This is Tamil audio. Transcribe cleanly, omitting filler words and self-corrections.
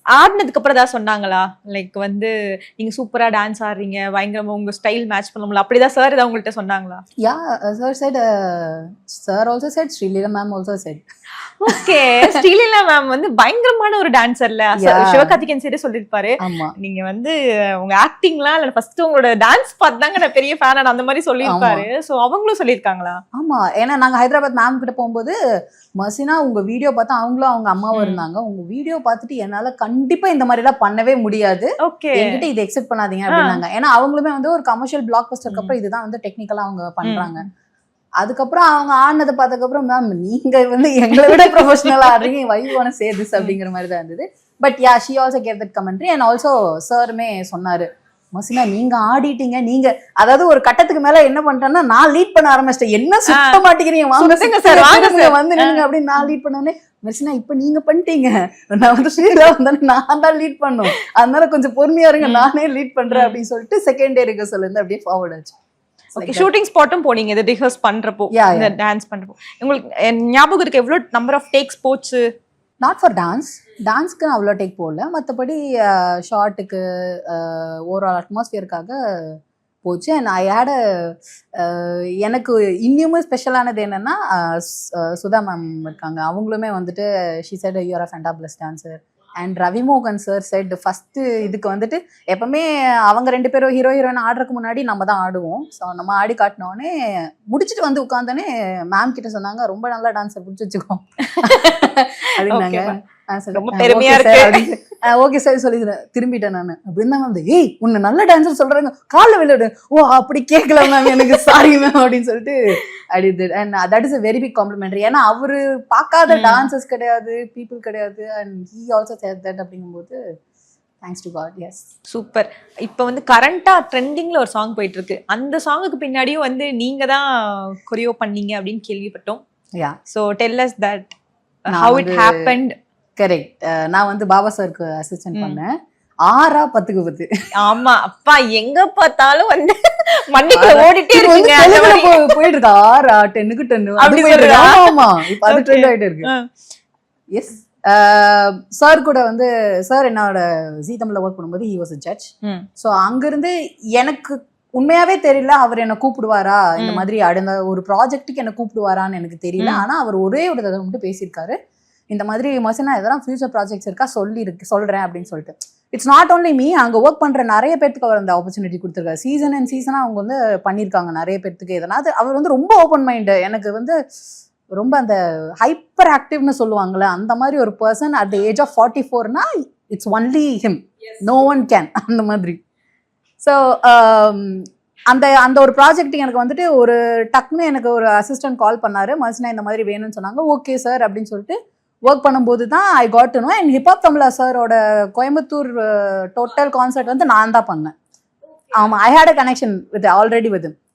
ஆடினதுக்கு அப்புறம் ஏதாவது சொன்னாங்களா? லைக் வந்து நீங்க சூப்பரா டான்ஸ் ஆடுறீங்க, பயங்கரமா உங்க ஸ்டைல் மேட்ச் பண்ண முடியல, அப்படிதான் சார் ஏதாவது உங்கள்கிட்ட சொன்னாங்களா? Sir said, sir also said, Srilila ma'am also said. Okay. Sreeleela ma'am வந்து பயங்கரமான ஒரு டான்சர்ல. சிவகார்த்திகேயன் சரி சொல்லிருப்பாரு. ஆமா. நீங்க வந்து உங்க ஆக்டிங்லாம் இல்ல, ஃபர்ஸ்ட் உங்களோட டான்ஸ் பார்த்து தாங்க நான் பெரிய ஃபேன் அந்த மாதிரி சொல்லிருப்பாரு. சோ அவங்களும் சொல்லிருக்காங்களா? ஆமா, ஏன்னா நாங்க ஹைதராபாத் மேம் கிட்ட போகும்போது, மசினா உங்க வீடியோ பார்த்தா அவங்களும் அவங்க அம்மாவும் இருந்தாங்க. உங்க வீடியோ பார்த்துட்டு என்னால கண்டிப்பா இந்த மாதிரி எல்லாம் பண்ணவே முடியாது. ஓகே. என்கிட்ட இதை எக்ஸெப்ட் பண்ணாதீங்க அப்படின்னாங்க. ஏன்னா அவங்களுமே வந்து ஒரு கமர்ஷியல் பிளாக் பஸ்டருக்கு அப்புறம் இதுதான் வந்து டெக்னிக்கலா அவங்க பண்றாங்க. அதுக்கப்புறம் அவங்க ஆடினதை பார்த்ததுக்கப்புறம் மேம் நீங்க வந்து எங்களை விட ப்ரொஃபஷனலா ஆடுறீங்க, வை வான சே திஸ் அப்படிங்கிற மாதிரி தான் இருந்தது. But yeah, she also gave that commentary. And also சாருமே சொன்னாரு, மசினா நீங்க ஆடிட்டீங்க, நீங்க அதாவது ஒரு கட்டத்துக்கு மேல என்ன பண்ணிட்டேன்னா நான் லீட் பண்ண ஆரம்பிச்சிட்டேன். என்ன சுத்த மாட்டேங்கிறீங்க, வாங்க சார் வாங்க வந்து நின்னுங்க அப்படின்னு நான் லீட் பண்ணோன்னே, மசினா இப்ப நீங்க பண்ணிட்டீங்க, நான் வந்து ஸ்ரீலா வந்தானே நான் தான் லீட் பண்ணும், அதனால கொஞ்சம் பொறுமையா இருங்க, நானே லீட் பண்றேன் அப்படின்னு சொல்லிட்டு செகண்ட் டே ரிஹர்சல் இருந்து அப்படியே ஃபார்வர்ட் ஆச்சு. ஓகே. ஷூட்டிங் ஸ்பாட்டும் போனீங்க இது ரிஹர்ஸ் பண்றப்போ, இந்த டான்ஸ் பண்றப்போ உங்களுக்கு ஞாபகம் இருக்கு எவ்வளவு நம்பர் ஆஃப் டேக்ஸ் போச்சு? நாட் ஃபார் டான்ஸ்க்கு நான் அவ்வளோ டேக் போகல, மற்றபடி ஷார்ட்டுக்கு ஓவரால் அட்மாஸ்பியருக்காக போச்சு. அண்ட் ஐ ஹேட் எனக்கு இன்னுமே ஸ்பெஷலானது என்னன்னா, சுதா மேம் இருக்காங்க, அவங்களுமே வந்துட்டு she said you are a ஃபேண்டாபிளஸ் dancer. And Ravi Mohan sir set first இதுக்கு வந்துட்டு எப்பவுமே அவங்க 2 பேரும் ஹீரோ ஹீரோயின் ஆடுறதுக்கு முன்னாடி நம்ம தான் ஆடுவோம். ஸோ நம்ம ஆடி காட்டினோடனே முடிச்சுட்டு வந்து உட்காந்தோடனே மேம் கிட்ட சொன்னாங்க, ரொம்ப நல்லா டான்ஸர் பிடிச்சி வச்சுக்கோ அப்படின்னாங்க. ரொம்ப பெருமையா இருக்கு. ஓகே சார் சொல்லி திரும்பிட்டேன் நான் அப்படின்னா வந்து, ஏய் உன்னை நல்ல டான்சர் சொல்றாங்க, காலில் விளையாடு. ஓ அப்படி கேட்கல மேம், எனக்கு சாரி மேம் அப்படின்னு சொல்லிட்டு அடிது. And that is a very big complimentary. ஏன்னா அவரு பார்க்காத டான்சர்ஸ் கிடையாது, பீப்புள் கிடையாது. And he also said that அப்படிங்கும்போது thanks to God. Yes, super. இப்போ வந்து கரண்டா ட்ரெண்டிங்ல ஒரு சாங் போயிட்டு இருக்கு, அந்த சாங்குக்கு பின்னாடியும் வந்து நீங்க தான் கொரியோ பண்ணீங்க அப்படின்னு கேள்விப்பட்டோம். Yeah, so tell us that how it happened. Correct. நான் வந்து பாபா சாருக்கு அசிஸ்டன்ட் பண்ணேன். 6 10க்கு 10. ஆமா, அப்பா எங்க பார்த்தாலும் வந்து மண்ணிக்குள்ள ஓடிட்டே இருக்கீங்க, போயிட்டு இருக்கு 6 10க்கு 10 அப்படி போயிட்டு இருக்கு. ஆமா, இப்போ அது ட்ரெண்ட் ஆயிட்டு இருக்கு. எஸ், சார் கூட வந்து சார் என்னோட ஜீ தமிழ்ல ஒர்க் பண்ணும்போது he was a judge. So அங்கிருந்து எனக்கு உண்மையாவே தெரியல அவர் என்ன கூப்பிடுவாரா, இந்த மாதிரி அடுத்த ஒரு ப்ராஜெக்ட்டுக்கு என்ன கூப்பிடுவாரான்னு எனக்கு தெரியல. ஆனா அவர் ஒரே ஒரு தடவை மட்டும் பேசியிருக்காரு, இந்த மாதிரி மசினா எதனா ஃபியூச்சர் ப்ராஜெக்ட்ஸ் இருக்கா சொல்றேன் அப்படின்னு சொல்லிட்டு. இட்ஸ் நாட் ஓன்லி மீ, அங்கே ஒர்க் பண்ற நிறைய பேருக்கு அவர் அந்த ஆப்பர்ச்சுனிட்டி கொடுத்துருக்காரு. சீசன் அண்ட் சீசனா அவங்க வந்து பண்ணியிருக்காங்க நிறைய பேருக்கு. எதனா அவர் வந்து ரொம்ப ஓப்பன் மைண்டு. எனக்கு வந்து ரொம்ப அந்த ஹைப்பர் ஆக்டிவ்னு சொல்லுவாங்கல்ல, அந்த மாதிரி ஒரு person at the age of 44னா it's only him, no one can, அந்த மாதிரி. ஸோ அந்த அந்த ஒரு ப்ராஜெக்ட் எனக்கு வந்துட்டு ஒரு டக்குன்னு எனக்கு ஒரு அசிஸ்டன்ட் கால் பண்ணாரு, மசினா இந்த மாதிரி வேணும்னு சொன்னாங்க. ஓகே சார் அப்படின்னு சொல்லிட்டு ஒர்க் பண்ணும்போது தான் I got to know. And Hiphop Tamizha சாரோட கோயம்புத்தூர் டோட்டல் கான்சர்ட் வந்து நான் தான் பண்ணேன். ஆமாம், I had a connection with already with.